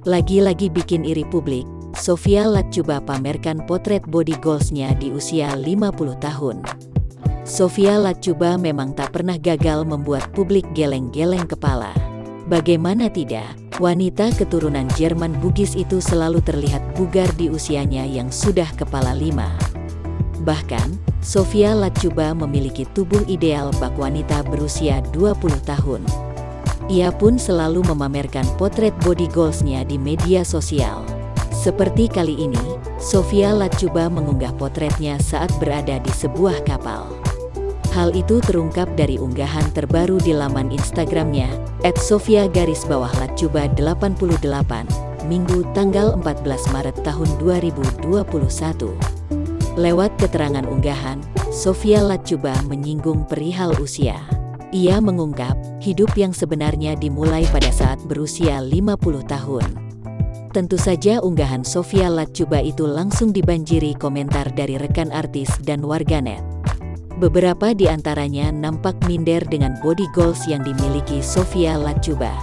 Lagi-lagi bikin iri publik, Sofia Latjuba pamerkan potret body goals-nya di usia 50 tahun. Sofia Latjuba memang tak pernah gagal membuat publik geleng-geleng kepala. Bagaimana tidak, wanita keturunan Jerman Bugis itu selalu terlihat bugar di usianya yang sudah kepala 5. Bahkan, Sofia Latjuba memiliki tubuh ideal bak wanita berusia 20 tahun. Ia pun selalu memamerkan potret body goals-nya di media sosial. Seperti kali ini, Sofia Latjuba mengunggah potretnya saat berada di sebuah kapal. Hal itu terungkap dari unggahan terbaru di laman Instagramnya, @sofia_latjuba88, Minggu tanggal 14 Maret tahun 2021. Lewat keterangan unggahan, Sofia Latjuba menyinggung perihal usia. Ia mengungkap, hidup yang sebenarnya dimulai pada saat berusia 50 tahun. Tentu saja unggahan Sofia Latjuba itu langsung dibanjiri komentar dari rekan artis dan warganet. Beberapa di antaranya nampak minder dengan body goals yang dimiliki Sofia Latjuba.